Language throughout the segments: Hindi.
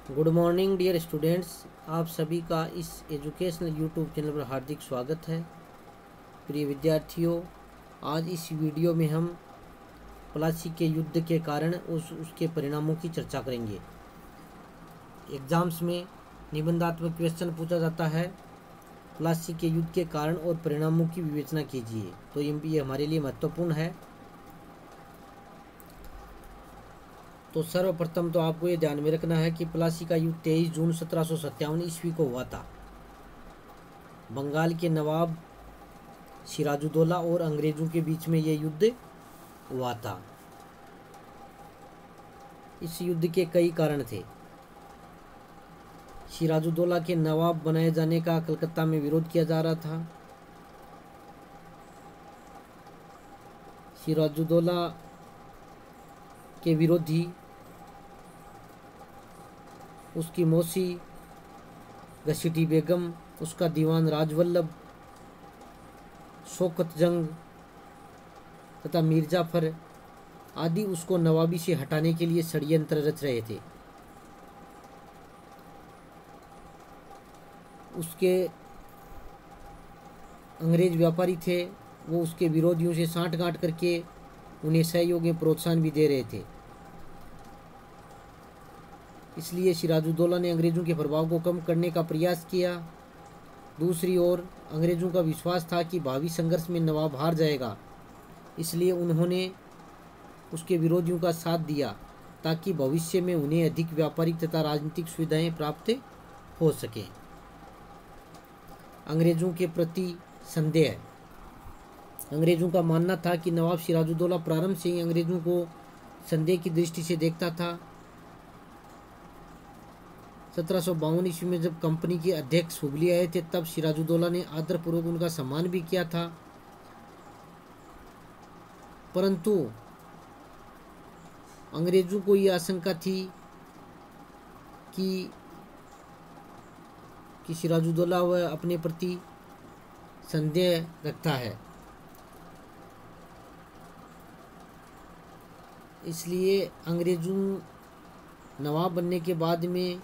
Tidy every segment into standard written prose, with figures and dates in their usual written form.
गुड मॉर्निंग डियर स्टूडेंट्स, आप सभी का इस एजुकेशनल यूट्यूब चैनल पर हार्दिक स्वागत है। प्रिय विद्यार्थियों, आज इस वीडियो में हम प्लासी के युद्ध के कारण उसके परिणामों की चर्चा करेंगे। एग्जाम्स में निबंधात्मक क्वेश्चन पूछा जाता है, प्लासी के युद्ध के कारण और परिणामों की विवेचना कीजिए, तो ये हमारे लिए महत्वपूर्ण है। तो सर्वप्रथम तो आपको ये ध्यान में रखना है कि प्लासी का युद्ध 23 जून 1757 ईस्वी को हुआ था। बंगाल के नवाब सिराजुद्दौला और अंग्रेजों के बीच में ये युद्ध हुआ था। इस युद्ध के कई कारण थे। सिराजुद्दौला के नवाब बनाए जाने का कलकत्ता में विरोध किया जा रहा था। सिराजुद्दौला के विरोधी उसकी मौसी घसीटी बेगम, उसका दीवान राजवल्लभ, शौकत जंग तथा मीर जाफर आदि उसको नवाबी से हटाने के लिए षड्यंत्र रच रहे थे। उसके अंग्रेज व्यापारी थे, वो उसके विरोधियों से साठगांठ करके उन्हें सहयोग में प्रोत्साहन भी दे रहे थे। इसलिए सिराजुद्दौला ने अंग्रेजों के प्रभाव को कम करने का प्रयास किया। दूसरी ओर अंग्रेजों का विश्वास था कि भावी संघर्ष में नवाब हार जाएगा, इसलिए उन्होंने उसके विरोधियों का साथ दिया ताकि भविष्य में उन्हें अधिक व्यापारिक तथा राजनीतिक सुविधाएं प्राप्त हो सके। अंग्रेजों के प्रति संदेह। अंग्रेजों का मानना था कि नवाब सिराजुद्दौला प्रारंभ से ही अंग्रेजों को संदेह की दृष्टि से देखता था। 1752 ईस्वी में जब कंपनी के अध्यक्ष हुबली आए थे, तब सिराजुद्दौला ने आदरपूर्वक उनका सम्मान भी किया था, परंतु अंग्रेजों को ये आशंका थी कि सिराजुद्दौला वह अपने प्रति संदेह रखता है, इसलिए अंग्रेजों नवाब बनने के बाद में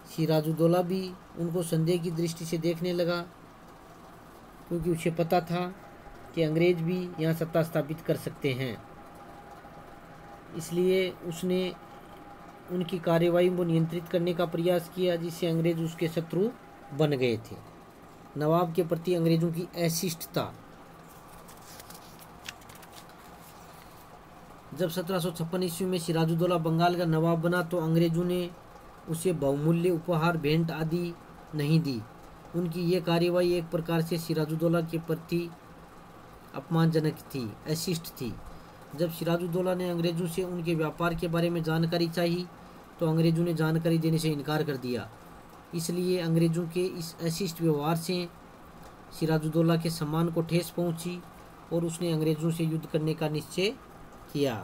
सिराजुद्दौला भी उनको संदेह की दृष्टि से देखने लगा, क्योंकि उसे पता था कि अंग्रेज भी यहाँ सत्ता स्थापित कर सकते हैं। इसलिए उसने उनकी कार्यवाही को नियंत्रित करने का प्रयास किया, जिससे अंग्रेज उसके शत्रु बन गए थे। नवाब के प्रति अंग्रेजों की अशिष्टता। जब 1756 ईस्वी में सिराजुद्दौला बंगाल का नवाब बना, तो अंग्रेजों ने उसे बहुमूल्य उपहार, भेंट आदि नहीं दी। उनकी ये कार्यवाही एक प्रकार से सिराजुद्दौला के प्रति अपमानजनक थी, अशिष्ट थी। जब सिराजुद्दौला ने अंग्रेजों से उनके व्यापार के बारे में जानकारी चाही, तो अंग्रेजों ने जानकारी देने से इनकार कर दिया। इसलिए अंग्रेजों के इस अशिष्ट व्यवहार से सिराजुद्दौला के सम्मान को ठेस पहुंची और उसने अंग्रेजों से युद्ध करने का निश्चय किया।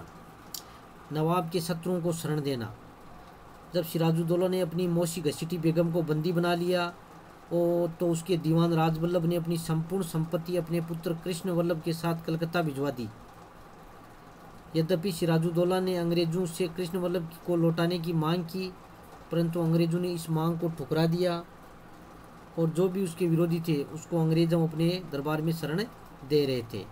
नवाब के शत्रुओं को शरण देना। जब सिराजुद्दौला ने अपनी मौसी घसीटी बेगम को बंदी बना लिया तो उसके दीवान राजवल्लभ ने अपनी संपूर्ण संपत्ति अपने पुत्र कृष्ण वल्लभ के साथ कलकत्ता भिजवा दी। यद्यपि सिराजुद्दौला ने अंग्रेजों से कृष्ण वल्लभ को लौटाने की मांग की, परंतु अंग्रेजों ने इस मांग को ठुकरा दिया और जो भी उसके विरोधी थे उसको अंग्रेजों अपने दरबार में शरण दे रहे थे।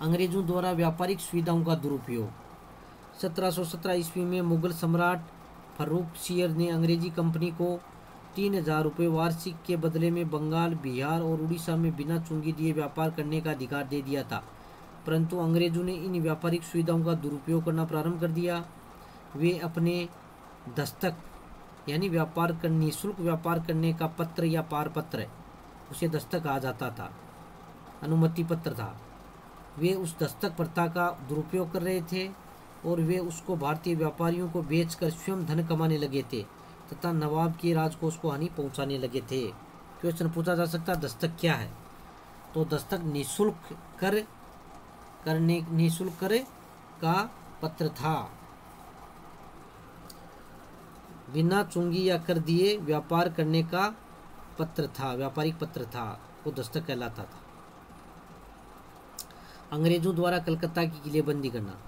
अंग्रेजों द्वारा व्यापारिक सुविधाओं का दुरुपयोग। 1717 ईस्वी में मुगल सम्राट फर्रुखसियर ने अंग्रेजी कंपनी को 3000 रुपये वार्षिक के बदले में बंगाल, बिहार और उड़ीसा में बिना चुंगी दिए व्यापार करने का अधिकार दे दिया था, परंतु अंग्रेजों ने इन व्यापारिक सुविधाओं का दुरुपयोग करना प्रारंभ कर दिया। वे अपने दस्तक यानी निःशुल्क व्यापार करने का पत्र या पारपत्र, उसे दस्तक कहा जाता था, अनुमति पत्र था, वे उस दस्तक प्रथा का दुरुपयोग कर रहे थे और वे उसको भारतीय व्यापारियों को बेचकर स्वयं धन कमाने लगे थे तथा नवाब के राजकोष को हानि पहुंचाने लगे थे। क्वेश्चन पूछा जा सकता है, दस्तक क्या है? तो दस्तक निःशुल्क कर का पत्र था, बिना चुंगी या कर दिए व्यापार करने का पत्र था, व्यापारिक पत्र था, वो दस्तक कहलाता था। अंग्रेजों द्वारा कलकत्ता की किलेबंदी करना।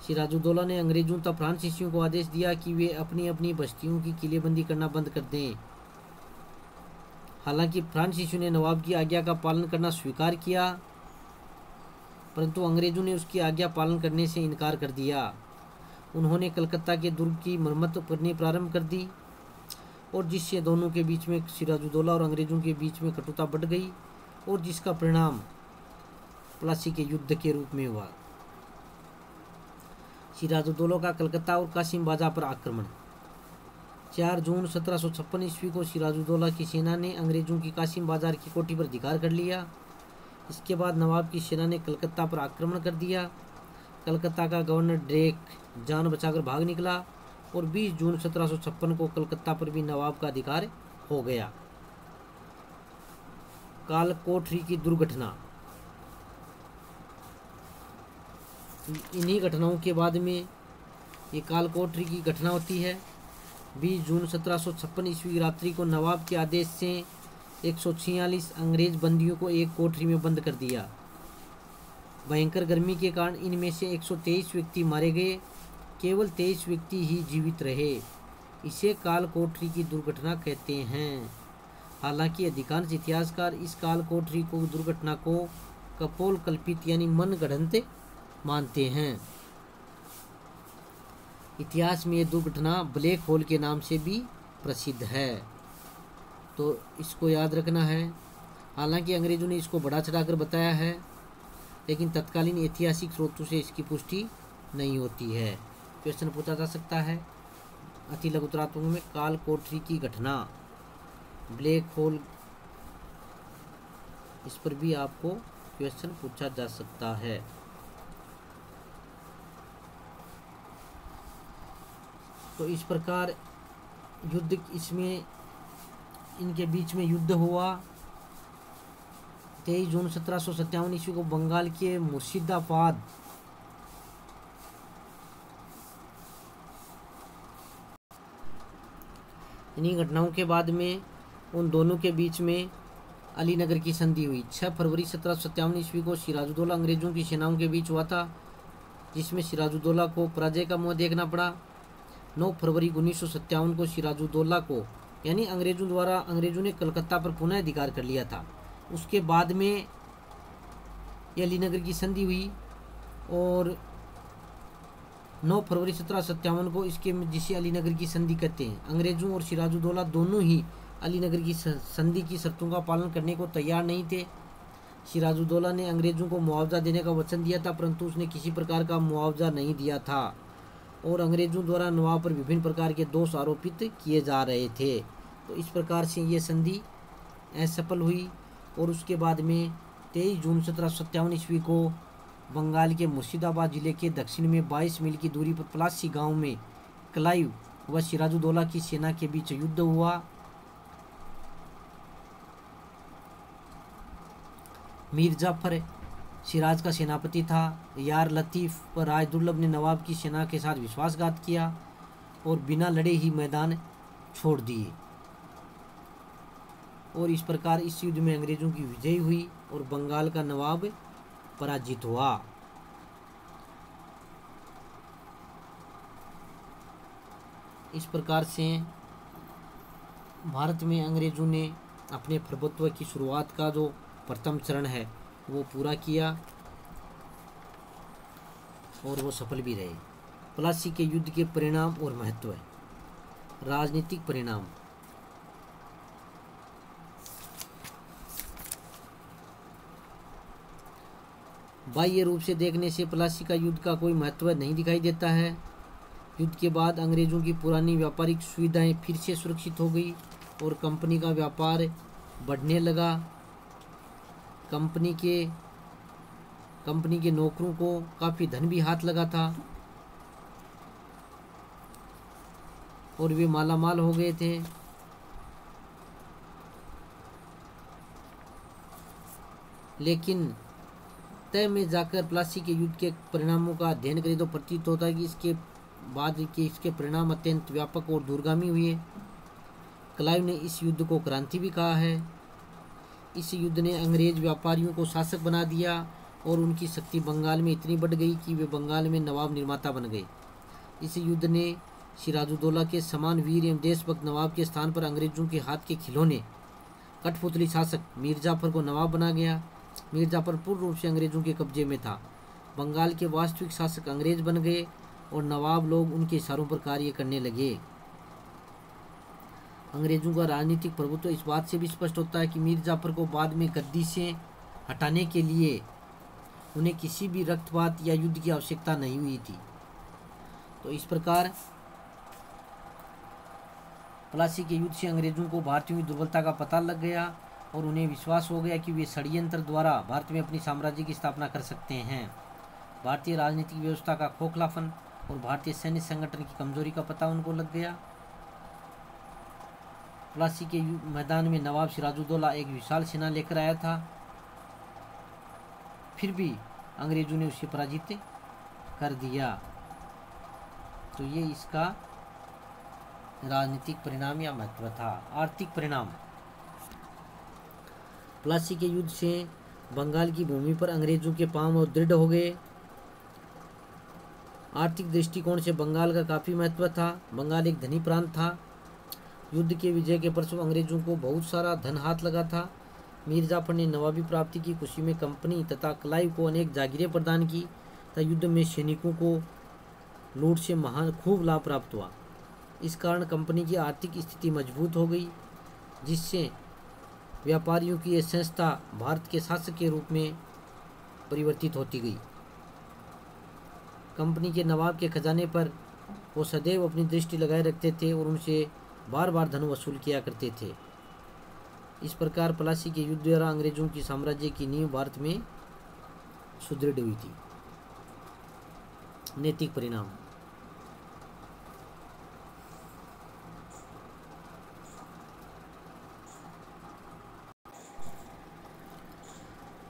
सिराजुद्दौला ने अंग्रेजों तथा फ्रांसीसियों को आदेश दिया कि वे अपनी अपनी बस्तियों की किलेबंदी करना बंद कर दें। हालांकि फ्रांसीसियों ने नवाब की आज्ञा का पालन करना स्वीकार किया, परंतु अंग्रेजों ने उसकी आज्ञा पालन करने से इनकार कर दिया। उन्होंने कलकत्ता के दुर्ग की मरम्मत करनी प्रारंभ कर दी और जिससे दोनों के बीच में, सिराजुद्दौला और अंग्रेजों के बीच में कटुता बढ़ गई और जिसका परिणाम प्लासी के युद्ध के रूप में हुआ। सिराजुद्दौला का कलकत्ता और कासिम बाजा पर आक्रमण। 4 जून 1756 ईस्वी को सिराजुद्दौला की सेना ने अंग्रेजों की कासिम बाजार की कोठी पर अधिकार कर लिया। इसके बाद नवाब की सेना ने कलकत्ता पर आक्रमण कर दिया। कलकत्ता का गवर्नर ड्रेक जान बचाकर भाग निकला और 20 जून 1756 को कलकत्ता पर भी नवाब का अधिकार हो गया। कालकोठरी की दुर्घटना। इन्हीं घटनाओं के बाद में ये कालकोठरी की घटना होती है। 20 जून 1756 ईस्वी रात्रि को नवाब के आदेश से 146 अंग्रेज बंदियों को एक कोठरी में बंद कर दिया। भयंकर गर्मी के कारण इनमें से 123 व्यक्ति मारे गए, केवल 23 व्यक्ति ही जीवित रहे। इसे कालकोठरी की दुर्घटना कहते हैं। हालांकि अधिकांश इतिहासकार इस कालकोठरी को दुर्घटना को कपोल कल्पित यानी मनगढ़ंत मानते हैं। इतिहास में यह दुर्घटना ब्लैक होल के नाम से भी प्रसिद्ध है, तो इसको याद रखना है। हालांकि अंग्रेजों ने इसको बढ़ा चढ़ाकर बताया है, लेकिन तत्कालीन ऐतिहासिक स्रोतों से इसकी पुष्टि नहीं होती है। क्वेश्चन पूछा जा सकता है अति लघुतरात्मक में, कालकोठरी की घटना, ब्लैक होल, इस पर भी आपको क्वेश्चन पूछा जा सकता है। तो इस प्रकार युद्ध, इसमें इनके बीच में युद्ध हुआ। 23 जून 1757 ईस्वी को बंगाल के मुर्शिदाबाद इन्हीं घटनाओं के बाद में उन दोनों के बीच में अलीनगर की संधि हुई। 6 फरवरी 1757 ईस्वी को सिराजुद्दौला अंग्रेजों की सेनाओं के बीच हुआ था, जिसमें सिराजुद्दौला को पराजय का मुंह देखना पड़ा। 9 फरवरी 1957 को सिराजुद्दौला को यानी अंग्रेजों ने कलकत्ता पर पुनः अधिकार कर लिया था। उसके बाद में यह अलीनगर की संधि हुई और 9 फरवरी 1757 को जिसे अलीनगर की संधि कहते हैं, अंग्रेजों और सिराजुद्दौला दोनों ही अलीनगर की संधि की शर्तों का पालन करने को तैयार नहीं थे। सिराजुद्दौला ने अंग्रेजों को मुआवजा देने का वचन दिया था, परंतु उसने किसी प्रकार का मुआवजा नहीं दिया था और अंग्रेजों द्वारा नवाब पर विभिन्न प्रकार के दोष आरोपित किए जा रहे थे। तो इस प्रकार से ये संधि असफल हुई और उसके बाद में 23 जून 1757 ईस्वी को बंगाल के मुर्शिदाबाद जिले के दक्षिण में 22 मील की दूरी पर प्लासी गांव में क्लाइव व सिराजुद्दौला की सेना के बीच युद्ध हुआ। मीर जाफर सिराज का सेनापति था। यार लतीफ़ व राज दुर्लभ ने नवाब की सेना के साथ विश्वासघात किया और बिना लड़े ही मैदान छोड़ दिए और इस प्रकार इस युद्ध में अंग्रेजों की विजय हुई और बंगाल का नवाब पराजित हुआ। इस प्रकार से भारत में अंग्रेजों ने अपने प्रभुत्व की शुरुआत का जो प्रथम चरण है वो पूरा किया और वो सफल भी रहे। प्लासी के युद्ध के परिणाम और महत्व। राजनीतिक परिणाम। बाह्य रूप से देखने से प्लासी का युद्ध का कोई महत्व नहीं दिखाई देता है। युद्ध के बाद अंग्रेजों की पुरानी व्यापारिक सुविधाएं फिर से सुरक्षित हो गई और कंपनी का व्यापार बढ़ने लगा। कंपनी के नौकरों को काफ़ी धन भी हाथ लगा था और वे मालामाल हो गए थे। लेकिन तय में जाकर प्लासी के युद्ध के परिणामों का अध्ययन करें तो प्रतीत होता है कि इसके परिणाम अत्यंत व्यापक और दूरगामी हुए। क्लाइव ने इस युद्ध को क्रांति भी कहा है। इस युद्ध ने अंग्रेज व्यापारियों को शासक बना दिया और उनकी शक्ति बंगाल में इतनी बढ़ गई कि वे बंगाल में नवाब निर्माता बन गए। इस युद्ध ने सिराजुद्दौला के समान वीर एवं देशभक्त नवाब के स्थान पर अंग्रेजों के हाथ के खिलौने कठपुतली शासक मीर जाफर को नवाब बना गया। मीर जाफर पूर्ण रूप से अंग्रेजों के कब्जे में था। बंगाल के वास्तविक शासक अंग्रेज बन गए और नवाब लोग उनके इशारों पर कार्य करने लगे। अंग्रेजों का राजनीतिक प्रभुत्व इस बात से भी स्पष्ट होता है कि मीर जाफर को बाद में गद्दी से हटाने के लिए उन्हें किसी भी रक्तपात या युद्ध की आवश्यकता नहीं हुई थी। तो इस प्रकार प्लासी के युद्ध से अंग्रेजों को भारतीयों की दुर्बलता का पता लग गया और उन्हें विश्वास हो गया कि वे षड्यंत्र द्वारा भारत में अपनी साम्राज्य की स्थापना कर सकते हैं। भारतीय राजनीतिक व्यवस्था का खोखलापन और भारतीय सैन्य संगठन की कमजोरी का पता उनको लग गया। प्लासी के मैदान में नवाब सिराजुद्दौला एक विशाल सेना लेकर आया था, फिर भी अंग्रेजों ने उसे पराजित कर दिया। तो ये इसका राजनीतिक परिणाम या महत्व था। आर्थिक परिणाम, प्लासी के युद्ध से बंगाल की भूमि पर अंग्रेजों के पांव और दृढ़ हो गए। आर्थिक दृष्टिकोण से बंगाल का काफ़ी महत्व था। बंगाल एक धनी प्रांत था। युद्ध के विजय के परसों अंग्रेजों को बहुत सारा धन हाथ लगा था। मीर जाफर ने नवाबी प्राप्ति की खुशी में कंपनी तथा क्लाइव को अनेक जागीरें प्रदान की तथा युद्ध में सैनिकों को लूट से महान खूब लाभ प्राप्त हुआ। इस कारण कंपनी की आर्थिक स्थिति मजबूत हो गई, जिससे व्यापारियों की यह संस्था भारत के शासक के रूप में परिवर्तित होती गई। कंपनी के नवाब के खजाने पर वो सदैव अपनी दृष्टि लगाए रखते थे और उनसे बार बार धन वसूल किया करते थे। इस प्रकार प्लासी के युद्ध द्वारा अंग्रेजों की साम्राज्य की नींव भारत में सुदृढ़ हुई थी। नैतिक परिणाम,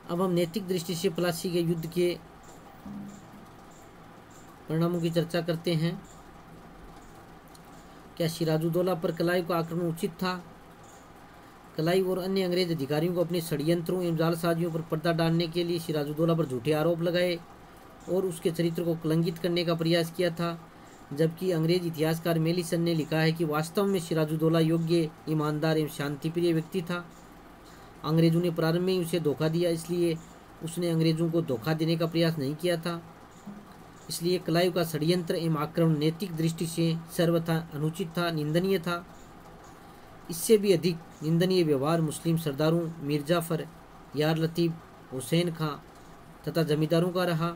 अब हम नैतिक दृष्टि से प्लासी के युद्ध के परिणामों की चर्चा करते हैं। क्या सिराजुद्दौला पर क्लाइव का आक्रमण उचित था? क्लाइव और अन्य अंग्रेज अधिकारियों को अपने षड्यंत्रों एवं जालसाजियों पर पर्दा डालने के लिए सिराजुद्दौला पर झूठे आरोप लगाए और उसके चरित्र को कलंकित करने का प्रयास किया था, जबकि अंग्रेज इतिहासकार मेलिसन ने लिखा है कि वास्तव में सिराजुद्दौला योग्य, ईमानदार एवं शांतिप्रिय व्यक्ति था। अंग्रेजों ने प्रारंभ में ही उसे धोखा दिया, इसलिए उसने अंग्रेजों को धोखा देने का प्रयास नहीं किया था। इसलिए क्लाइव का षड्यंत्र एवं आक्रमण नैतिक दृष्टि से सर्वथा अनुचित था, निंदनीय था। इससे भी अधिक निंदनीय व्यवहार मुस्लिम सरदारों मीर जाफर, यार लतीफ़, हुसैन खां तथा जमींदारों का रहा,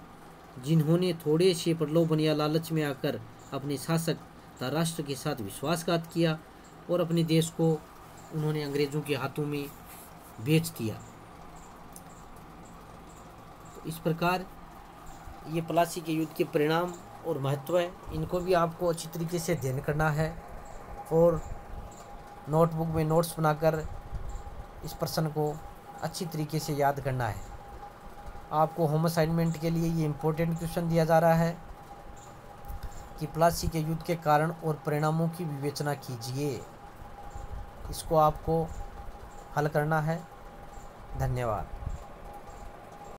जिन्होंने थोड़े से प्रलोभन या लालच में आकर अपने शासक तथा राष्ट्र के साथ विश्वासघात किया और अपने देश को उन्होंने अंग्रेजों के हाथों में बेच दिया। तो इस प्रकार ये प्लासी के युद्ध के परिणाम और महत्व है, इनको भी आपको अच्छी तरीके से अध्ययन करना है और नोटबुक में नोट्स बनाकर इस प्रश्न को अच्छी तरीके से याद करना है। आपको होम असाइनमेंट के लिए ये इम्पोर्टेंट क्वेश्चन दिया जा रहा है कि प्लासी के युद्ध के कारण और परिणामों की विवेचना कीजिए। इसको आपको हल करना है। धन्यवाद।